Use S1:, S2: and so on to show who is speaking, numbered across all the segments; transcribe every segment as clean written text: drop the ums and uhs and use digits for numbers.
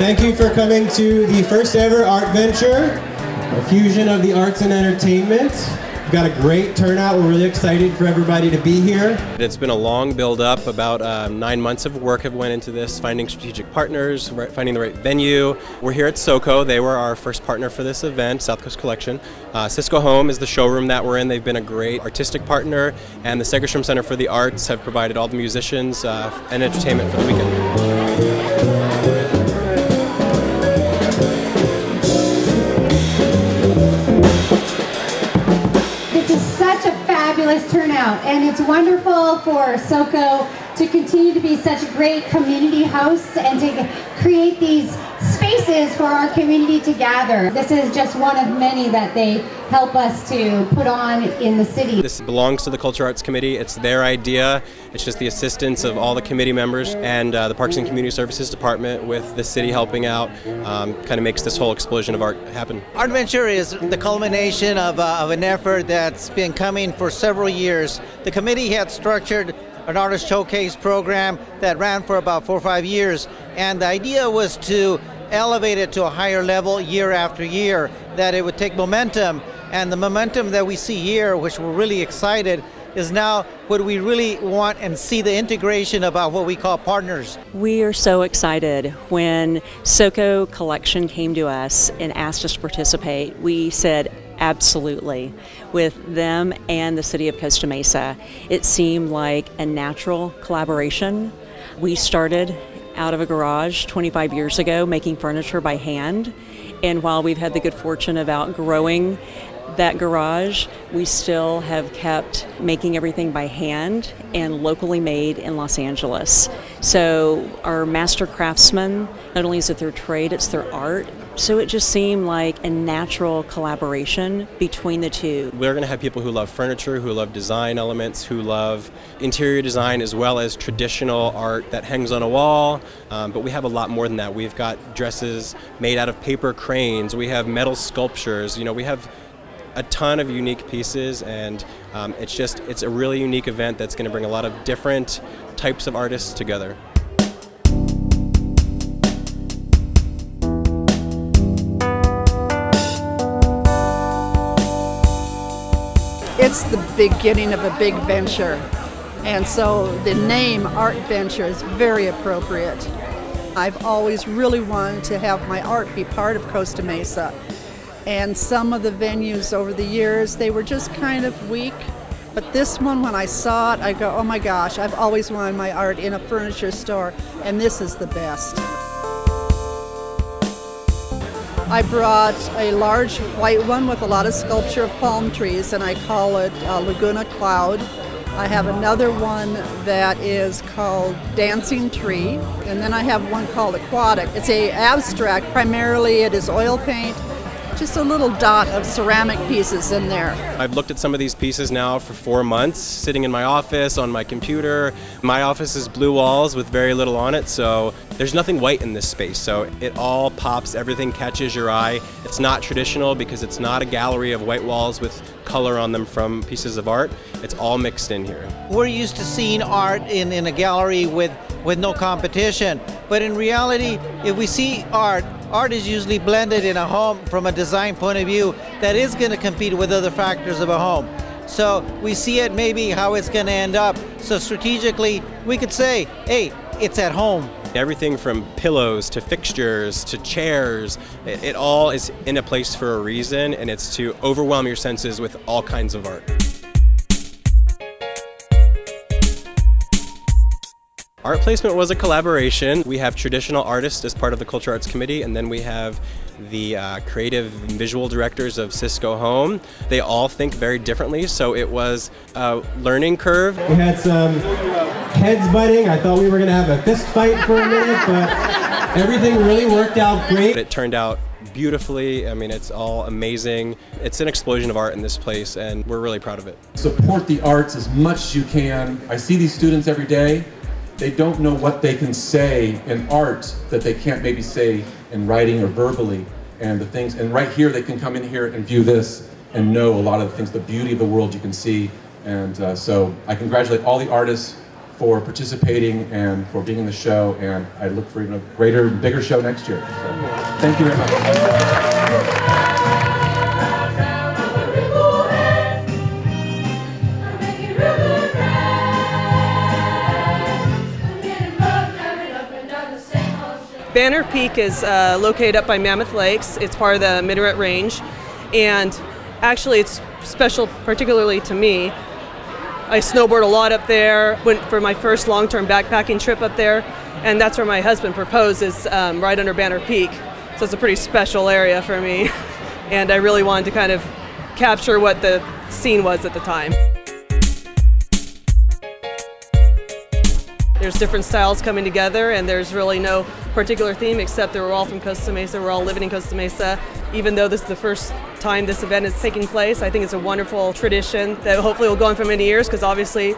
S1: Thank you for coming to the first ever ARTventure, a fusion of the arts and entertainment. We've got a great turnout. We're really excited for everybody to be here.
S2: It's been a long build-up. About 9 months of work have went into this, finding strategic partners, finding the right venue. We're here at Cellco. They were our first partner for this event, South Coast Collection. Cisco Home is the showroom that we're in. They've been a great artistic partner, and the Segerstrom Center for the Arts have provided all the musicians and entertainment for the weekend.
S3: Fabulous turnout, and it's wonderful for Cellco to continue to be such a great community host and to create these spaces for our community to gather. This is just one of many that they help us to put on in the city.
S2: This belongs to the Culture Arts Committee. It's their idea. It's just the assistance of all the committee members and the Parks and Community Services Department with the city helping out kind of makes this whole explosion of art happen.
S4: ARTventure is the culmination of an effort that's been coming for several years. The committee had structured an artist showcase program that ran for about 4 or 5 years, and the idea was to elevate it to a higher level year after year, that it would take momentum, and the momentum that we see here, which we're really excited, is now what we really want and see the integration about what we call partners.
S5: We are so excited. When Cellco Collection came to us and asked us to participate, we said absolutely. With them and the city of Costa Mesa, it seemed like a natural collaboration. We started out of a garage 25 years ago making furniture by hand, and while we've had the good fortune of outgrowing that garage, we still have kept making everything by hand and locally made in Los Angeles. So our master craftsmen, not only is it their trade, it's their art. So it just seemed like a natural collaboration between the two.
S2: We're going to have people who love furniture, who love design elements, who love interior design, as well as traditional art that hangs on a wall. But we have a lot more than that. We've got dresses made out of paper cranes. We have metal sculptures. You know, we have a ton of unique pieces, and it's a really unique event that's going to bring a lot of different types of artists together.
S6: It's the beginning of a big venture, and so the name ARTventure is very appropriate. I've always really wanted to have my art be part of Costa Mesa, and some of the venues over the years, they were just kind of weak, but this one, when I saw it, I go, oh my gosh, I've always wanted my art in a furniture store, and this is the best. I brought a large white one with a lot of sculpture of palm trees, and I call it Laguna Cloud. I have another one that is called Dancing Tree, and then I have one called Aquatic. It's a abstract. Primarily it is oil paint, just a little dot of ceramic pieces in there.
S2: I've looked at some of these pieces now for 4 months, sitting in my office, on my computer. My office is blue walls with very little on it, so there's nothing white in this space, so it all pops, everything catches your eye. It's not traditional because it's not a gallery of white walls with color on them from pieces of art. It's all mixed in here.
S4: We're used to seeing art in a gallery with no competition, but in reality, if we see art is usually blended in a home from a design point of view that is going to compete with other factors of a home. So we see it maybe how it's going to end up. So strategically, we could say, hey, it's at home.
S2: Everything from pillows to fixtures to chairs, it all is in a place for a reason, and it's to overwhelm your senses with all kinds of art. Art placement was a collaboration. We have traditional artists as part of the Culture Arts Committee, and then we have the creative and visual directors of Cisco Home. They all think very differently, so it was a learning curve.
S1: We had some heads butting. I thought we were going to have a fist fight for a minute, but everything really worked out great.
S2: It turned out beautifully. I mean, it's all amazing. It's an explosion of art in this place, and we're really proud of it.
S7: Support the arts as much as you can. I see these students every day. They don't know what they can say in art that they can't maybe say in writing or verbally, and the things, and right here they can come in here and view this and know a lot of the things, the beauty of the world you can see, and so I congratulate all the artists for participating and for being in the show, and I look for even a greater, bigger show next year. So, thank you very much.
S8: Banner Peak is located up by Mammoth Lakes. It's part of the Minaret Range, and actually it's special particularly to me. I snowboard a lot up there, went for my first long-term backpacking trip up there, and that's where my husband proposed, is right under Banner Peak. So it's a pretty special area for me, and I really wanted to kind of capture what the scene was at the time. There's different styles coming together, and there's really no particular theme except that we're all from Costa Mesa, we're all living in Costa Mesa. Even though this is the first time this event is taking place, I think it's a wonderful tradition that hopefully will go on for many years, because obviously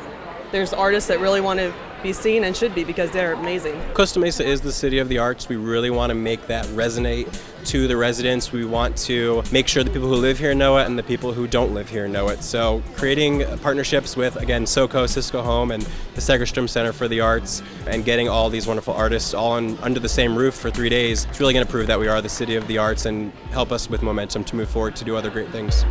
S8: there's artists that really want to be seen and should be, because they're amazing.
S2: Costa Mesa is the city of the arts. We really want to make that resonate to the residents. We want to make sure the people who live here know it and the people who don't live here know it. So creating partnerships with, again, Cisco Home and the Segerstrom Center for the Arts, and getting all these wonderful artists all under the same roof for 3 days, it's really going to prove that we are the city of the arts and help us with momentum to move forward to do other great things.